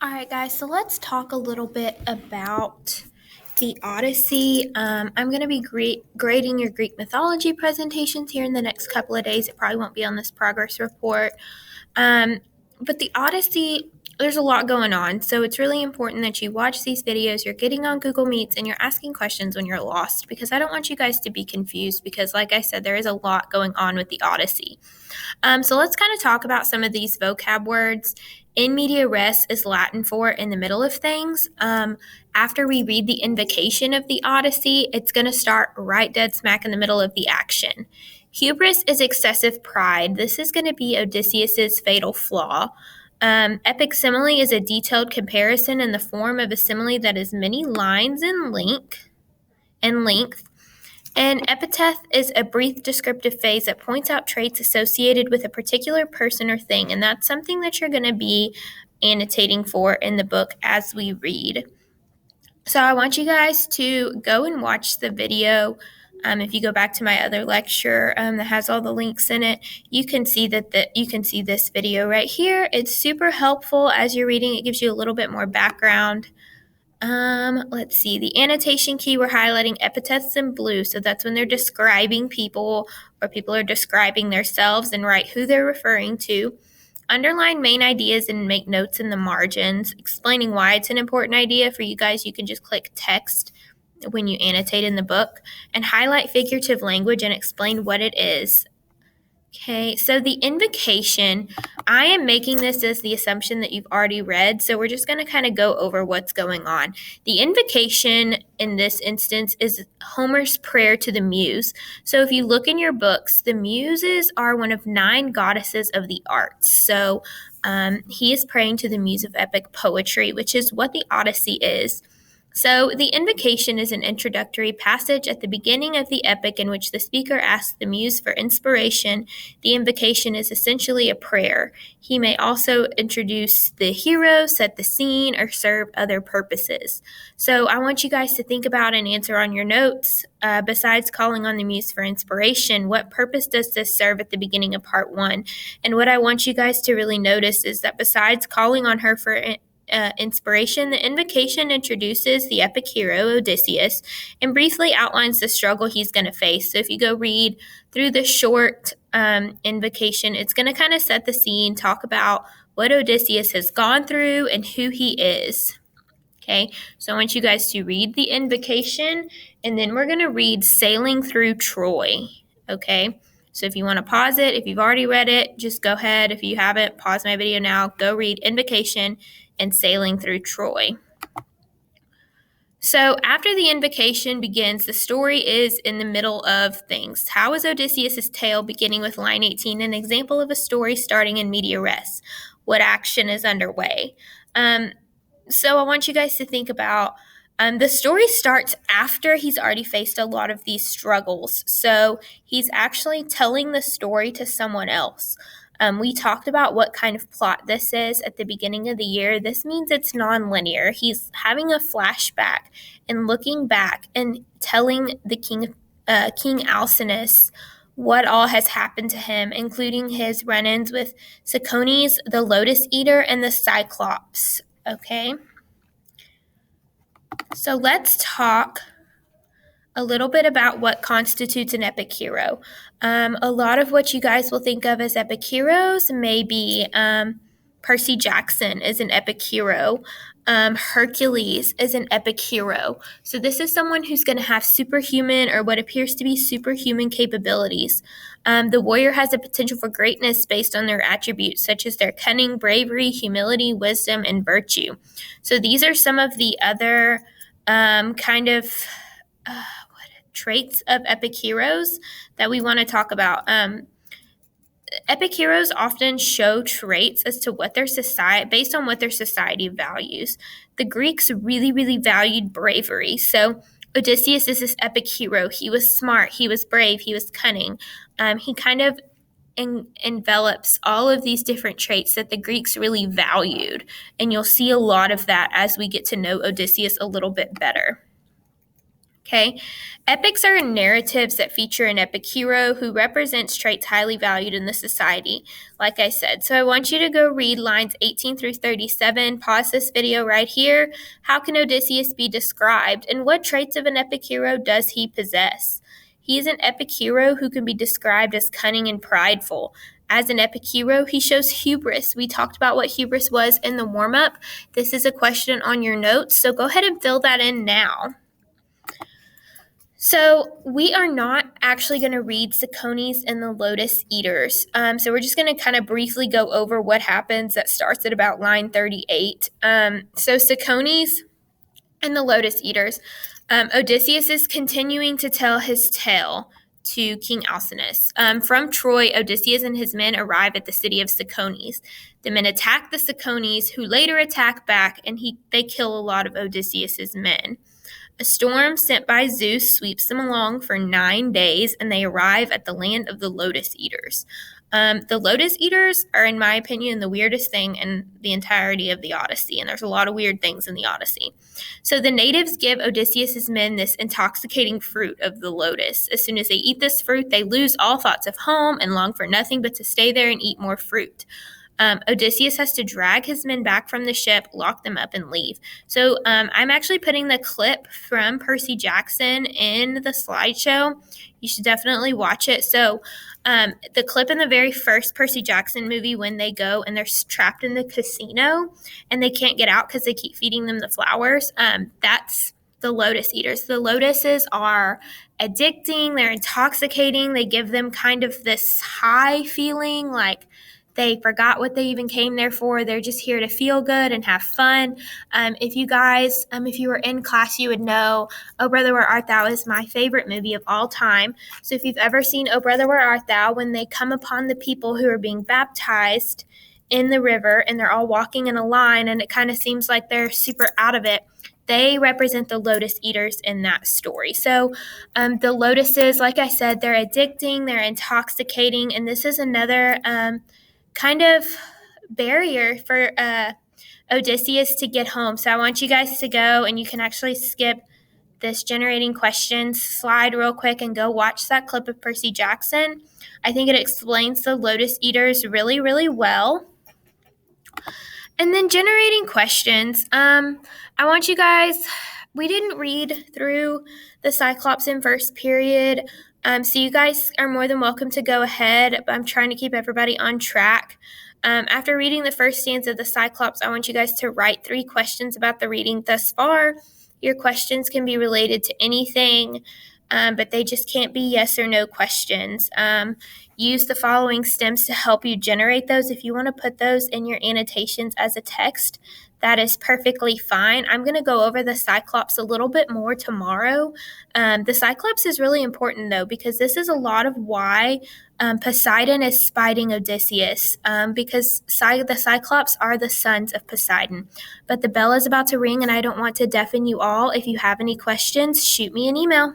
All right, guys, so let's talk a little bit about the Odyssey. I'm going to be grading your Greek mythology presentations here in the next couple of days. It probably won't be on this progress report. But the Odyssey, there's a lot going on, so it's really important that you watch these videos, you're getting on Google Meets, and you're asking questions when you're lost, because I don't want you guys to be confused, because like I said, there is a lot going on with the Odyssey. So let's kind of talk about some of these vocab words. In media res is Latin for in the middle of things. After we read the invocation of the Odyssey, it's going to start right dead smack in the middle of the action. Hubris is excessive pride. This is going to be Odysseus's fatal flaw. Epic simile is a detailed comparison in the form of a simile that is many lines in length. An epithet is a brief descriptive phrase that points out traits associated with a particular person or thing, and that's something that you're going to be annotating for in the book as we read. So I want you guys to go and watch the video. If you go back to my other lecture that has all the links in it, you can see you can see this video right here. It's super helpful as you're reading. It gives you a little bit more background. Let's see. The annotation key, we're highlighting epithets in blue. So that's when they're describing people or people are describing themselves, and write who they're referring to. Underline main ideas and make notes in the margins, explaining why it's an important idea. For you guys, you can just click text when you annotate in the book, and highlight figurative language and explain what it is. Okay, so the invocation, I am making this as the assumption that you've already read, so we're just going to kind of go over what's going on. The invocation in this instance is Homer's prayer to the muse. So if you look in your books, the muses are one of 9 goddesses of the arts. So he is praying to the muse of epic poetry, which is what the Odyssey is. So the invocation is an introductory passage at the beginning of the epic in which the speaker asks the muse for inspiration. The invocation is essentially a prayer. He may also introduce the hero, set the scene, or serve other purposes. So I want you guys to think about and answer on your notes. Besides calling on the muse for inspiration, what purpose does this serve at the beginning of part 1? And what I want you guys to really notice is that besides calling on her for inspiration, the invocation introduces the epic hero, Odysseus, and briefly outlines the struggle he's going to face. So if you go read through the short invocation, it's going to kind of set the scene, talk about what Odysseus has gone through and who he is. Okay, so I want you guys to read the invocation, and then we're going to read Sailing Through Troy. Okay, so if you want to pause it, if you've already read it, just go ahead. If you haven't, pause my video now, go read invocation and Sailing Through Troy. So after the invocation begins, the story is in the middle of things. How is Odysseus' tale beginning with line 18 an example of a story starting in media res? What action is underway? So I want you guys to think about the story starts after he's already faced a lot of these struggles. So he's actually telling the story to someone else. We talked about what kind of plot this is at the beginning of the year. This means it's nonlinear. He's having a flashback and looking back and telling the King Alcinous what all has happened to him, including his run-ins with Sacones, the Lotus Eater, and the Cyclops. Okay? So let's talk a little bit about what constitutes an epic hero. A lot of what you guys will think of as epic heroes may be Percy Jackson is an epic hero. Hercules is an epic hero. So this is someone who's going to have superhuman or what appears to be superhuman capabilities. The warrior has a potential for greatness based on their attributes, such as their cunning, bravery, humility, wisdom, and virtue. So these are some of the other traits of epic heroes that we want to talk about. Epic heroes often show traits as to what their society, based on what their society values. The Greeks really, really valued bravery. So Odysseus is this epic hero. He was smart, he was brave, he was cunning. He kind of envelops all of these different traits that the Greeks really valued. And you'll see a lot of that as we get to know Odysseus a little bit better. Okay. Epics are narratives that feature an epic hero who represents traits highly valued in the society, like I said. So I want you to go read lines 18 through 37. Pause this video right here. How can Odysseus be described, and what traits of an epic hero does he possess? He is an epic hero who can be described as cunning and prideful. As an epic hero, he shows hubris. We talked about what hubris was in the warm-up. This is a question on your notes, so go ahead and fill that in now. So we are not actually going to read Sacones and the Lotus Eaters. So we're just going to kind of briefly go over what happens. That starts at about line 38. So Sacones and the Lotus Eaters. Odysseus is continuing to tell his tale to King Alcinous. From Troy, Odysseus and his men arrive at the city of Sacones. The men attack the Sacones, who later attack back, and they kill a lot of Odysseus's men. A storm sent by Zeus sweeps them along for 9 days, and they arrive at the land of the Lotus Eaters. The Lotus Eaters are, in my opinion, the weirdest thing in the entirety of the Odyssey, and there's a lot of weird things in the Odyssey. So the natives give Odysseus's men this intoxicating fruit of the lotus. As soon as they eat this fruit, they lose all thoughts of home and long for nothing but to stay there and eat more fruit. Odysseus has to drag his men back from the ship, lock them up, and leave. So I'm actually putting the clip from Percy Jackson in the slideshow. You should definitely watch it. So the clip in the very first Percy Jackson movie, when they go and they're trapped in the casino and they can't get out because they keep feeding them the flowers, that's the Lotus Eaters. The lotuses are addicting. They're intoxicating. They give them kind of this high feeling, like they forgot what they even came there for. They're just here to feel good and have fun. If you guys, if you were in class, you would know Oh Brother, Where Art Thou is my favorite movie of all time. So if you've ever seen Oh Brother, Where Art Thou, when they come upon the people who are being baptized in the river and they're all walking in a line and it kind of seems like they're super out of it, they represent the Lotus Eaters in that story. So the lotuses, like I said, they're addicting, they're intoxicating, and this is another kind of barrier for Odysseus to get home. So I want you guys to go, and you can actually skip this generating questions slide real quick and go watch that clip of Percy Jackson. I think it explains the Lotus Eaters really, really well. And then generating questions. I want you guys, we didn't read through the Cyclops in first period. So you guys are more than welcome to go ahead. I'm trying to keep everybody on track. After reading the first stanza of the Cyclops, I want you guys to write 3 questions about the reading thus far. Your questions can be related to anything, but they just can't be yes or no questions. Use the following stems to help you generate those. If you want to put those in your annotations as a text, that is perfectly fine. I'm going to go over the Cyclops a little bit more tomorrow. The Cyclops is really important, though, because this is a lot of why Poseidon is spiting Odysseus, because the Cyclops are the sons of Poseidon. But the bell is about to ring, and I don't want to deafen you all. If you have any questions, shoot me an email.